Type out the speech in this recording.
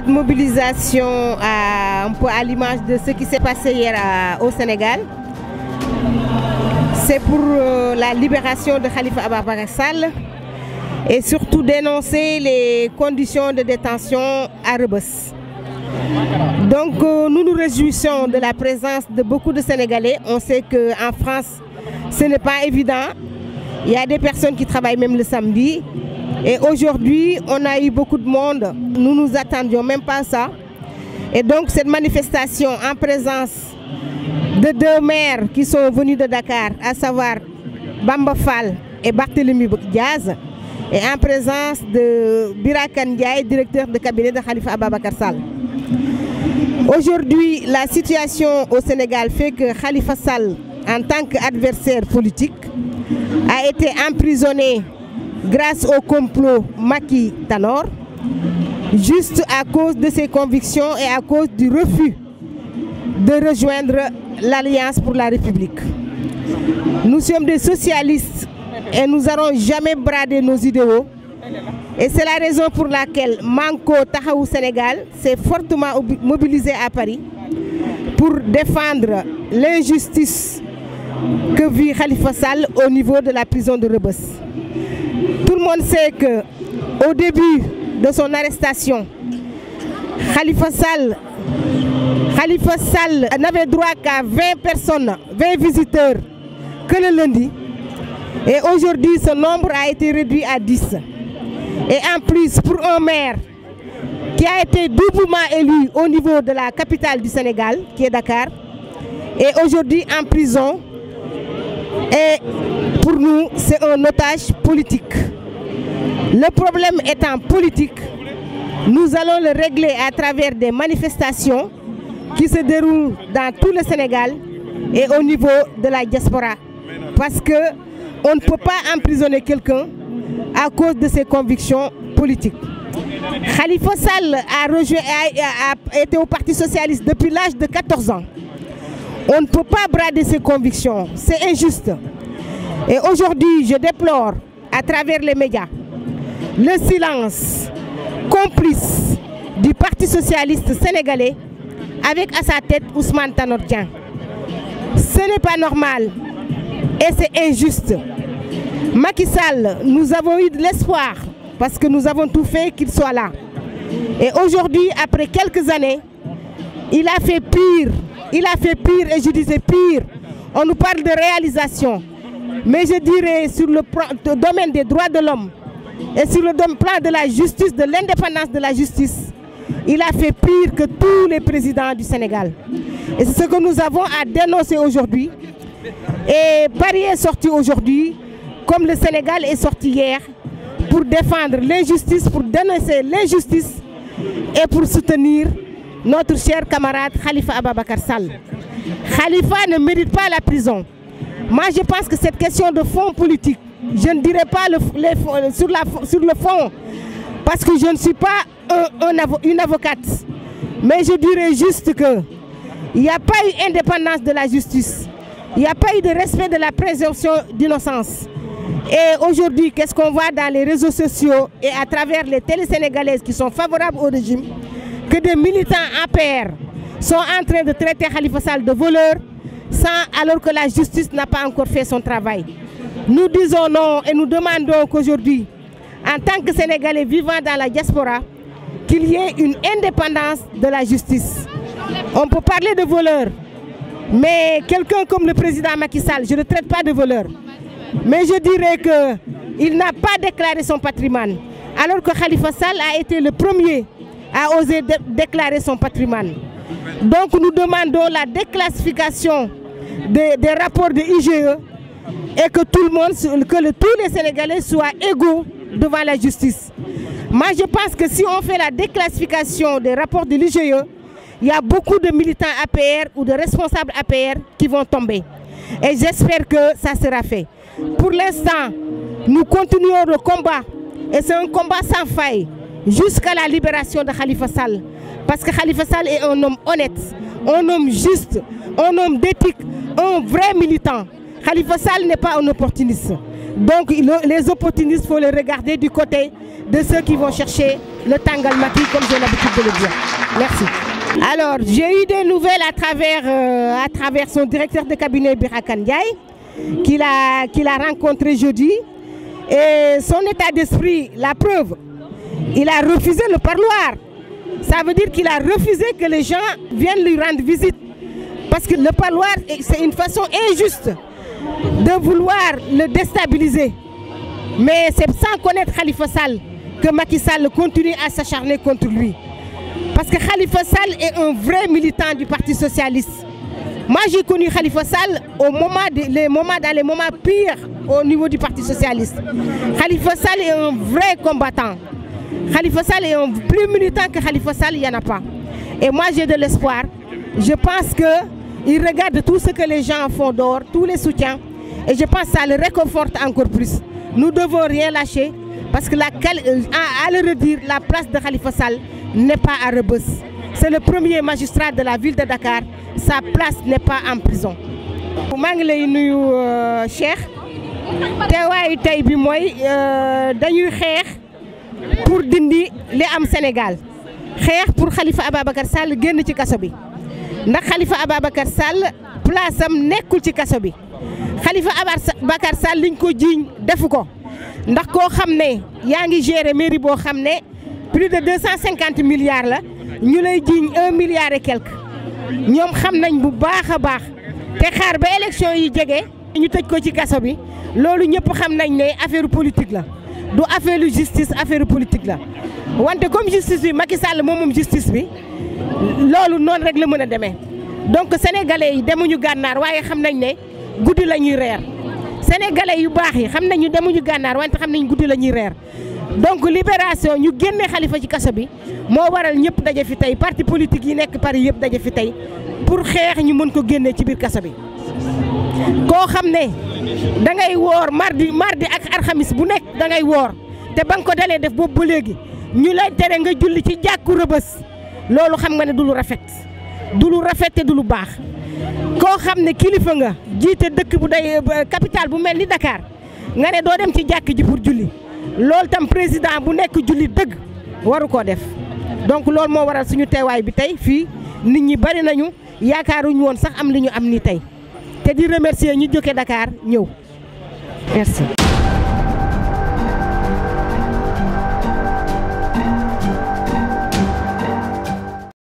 Cette mobilisation un peu à l'image de ce qui s'est passé hier au Sénégal, c'est pour la libération de Khalifa Ababacar Sall et surtout dénoncer les conditions de détention à Rebeuss. Donc nous nous réjouissons de la présence de beaucoup de Sénégalais. On sait qu'en France, ce n'est pas évident. Il y a des personnes qui travaillent même le samedi. Et aujourd'hui, on a eu beaucoup de monde. Nous nous attendions même pas à ça. Et donc cette manifestation en présence de deux maires qui sont venus de Dakar, à savoir Bamba Fall et Barthélémy Diaz, et en présence de Birakan Ndiaye, directeur de cabinet de Khalifa Ababacar Sall. Aujourd'hui, la situation au Sénégal fait que Khalifa Sall, en tant qu'adversaire politique, a été emprisonné grâce au complot Macky Tanor, juste à cause de ses convictions et à cause du refus de rejoindre l'Alliance pour la République. Nous sommes des socialistes et nous n'allons jamais brader nos idéaux. Et c'est la raison pour laquelle Manko Tahaou Sénégal s'est fortement mobilisé à Paris pour défendre l'injustice que vit Khalifa Sall au niveau de la prison de Rebeuss. Tout le monde sait qu'au début de son arrestation, Khalifa Sall n'avait droit qu'à 20 personnes, 20 visiteurs que le lundi. Et aujourd'hui, ce nombre a été réduit à 10. Et en plus, pour un maire qui a été doublement élu au niveau de la capitale du Sénégal, qui est Dakar, et aujourd'hui en prison, et pour nous, c'est un otage politique. Le problème étant politique, nous allons le régler à travers des manifestations qui se déroulent dans tout le Sénégal et au niveau de la diaspora. Parce qu'on ne peut pas emprisonner quelqu'un à cause de ses convictions politiques. Khalifa Sall a été au Parti Socialiste depuis l'âge de 14 ans. On ne peut pas brader ses convictions, c'est injuste. Et aujourd'hui, je déplore à travers les médias le silence complice du Parti Socialiste sénégalais avec à sa tête Ousmane Tanor Dieng. Ce n'est pas normal et c'est injuste. Macky Sall, nous avons eu de l'espoir parce que nous avons tout fait qu'il soit là. Et aujourd'hui, après quelques années, il a fait pire. Il a fait pire et je disais pire. On nous parle de réalisation. Mais je dirais sur le domaine des droits de l'homme et sur le plan de la justice, de l'indépendance de la justice, il a fait pire que tous les présidents du Sénégal. Et c'est ce que nous avons à dénoncer aujourd'hui. Et Paris est sorti aujourd'hui, comme le Sénégal est sorti hier, pour défendre l'injustice, pour dénoncer l'injustice et pour soutenir notre cher camarade Khalifa Ababacar Sall. Khalifa ne mérite pas la prison. Moi, je pense que cette question de fond politique, je ne dirais pas sur le fond, parce que je ne suis pas une avocate. Mais je dirais juste qu'il n'y a pas eu indépendance de la justice. Il n'y a pas eu de respect de la présomption d'innocence. Et aujourd'hui, qu'est-ce qu'on voit dans les réseaux sociaux et à travers les télés sénégalaises qui sont favorables au régime, que des militants APR sont en train de traiter Khalifa Sall de voleur, alors que la justice n'a pas encore fait son travail. Nous disons non et nous demandons qu'aujourd'hui, en tant que Sénégalais vivant dans la diaspora, qu'il y ait une indépendance de la justice. On peut parler de voleur, mais quelqu'un comme le président Macky Sall, je ne le traite pas de voleur. Mais je dirais qu'il n'a pas déclaré son patrimoine, alors que Khalifa Sall a été le premier à oser déclarer son patrimoine. Donc nous demandons la déclassification des rapports de IGE et que tous les Sénégalais soient égaux devant la justice. Moi je pense que si on fait la déclassification des rapports de l'IGE, il y a beaucoup de militants APR ou de responsables APR qui vont tomber. Et j'espère que ça sera fait. Pour l'instant, nous continuons le combat. Et c'est un combat sans faille jusqu'à la libération de Khalifa Sall. Parce que Khalifa Sall est un homme honnête, un homme juste, un homme d'éthique, un vrai militant. Khalifa Sall n'est pas un opportuniste. Donc les opportunistes, il faut les regarder du côté de ceux qui vont chercher le Tangal Maki, comme j'ai l'habitude de le dire. Merci. Alors, j'ai eu des nouvelles à travers son directeur de cabinet, Birakan Ndiaye, qu'il a rencontré jeudi. Et son état d'esprit, la preuve, il a refusé le parloir. Ça veut dire qu'il a refusé que les gens viennent lui rendre visite. Parce que le parloir, c'est une façon injuste de vouloir le déstabiliser. Mais c'est sans connaître Khalifa Sall que Macky Sall continue à s'acharner contre lui. Parce que Khalifa Sall est un vrai militant du Parti Socialiste. Moi, j'ai connu Khalifa Sall dans les moments pires au niveau du Parti Socialiste. Khalifa Sall est un vrai combattant. Khalifa Sall est plus militant que Khalifa Sall, il n'y en a pas. Et moi, j'ai de l'espoir. Je pense qu'il regarde tout ce que les gens font dehors, tous les soutiens. Et je pense que ça le réconforte encore plus. Nous ne devons rien lâcher parce que, à le redire, la place de Khalifa Sall n'est pas à Rebeuss. C'est le premier magistrat de la ville de Dakar. Sa place n'est pas en prison. maa ngi lay nuyu Cheikh teewaayu tey bi mooy dañuy xeex pour dindi li am Sénégal xeex pour Khalifa Ababacar Sall génn ci kaso bi ndax Khalifa Ababacar Sall place am nekkul ci kaso bi Khalifa Ababacar Sall liñ ko jiiñ defu ko ndax koo xam ne yaa ngi gérer mairie boo xam ne plus de 250 milliards la ñu lay jiiñ 1 milliard et quelque ñoom xam nañ bu baax a baax te xaar ba élection yi jege ñu tëj ko ci kaso bi loolu ñëpp xam nañ ne affaire politique la du affaire justice affaire politique la wante comme justice bi Macky Sall moom justice bi loolu noonu rek la mën a demee donc sénégalais yi demuñu gànnaar waaye xam nañ ne guddi la ñuy reer sénégalais yu baax yi xam nañu demuñu gànnaar wante xam nañ guddi la ñuy reer donc libération ñu génne Khalifa ci kaso bi moo waral ñëpp daje fi tey parti politique yi nekk Paris yëpp daje fi tey pour xeex ñu mën ko génne ci biir kaso bi koo xam ne da ngay woor mardi ak alxamis bu nekk da ngay woor te ba nga ko dalee def boobu ba léegi ñu lay tere nga julli ci jàkku Rebeuss loolu xam nga ne du lu rafet te du lu baax koo xam ne kilifa nga jiite dëkk bu day capitale bu mel ni Dakar nga ne doo dem ci jàkk ji pour julli loolu tam président bu nekk julli dëgg waru koo def donc loolu moo waral suñu teewaay bi tey fii nit ñi bari nañu yaakaaruñu woon sax am li ñu am ni tey te di remercier ñi jóge Dakar ñëw merci.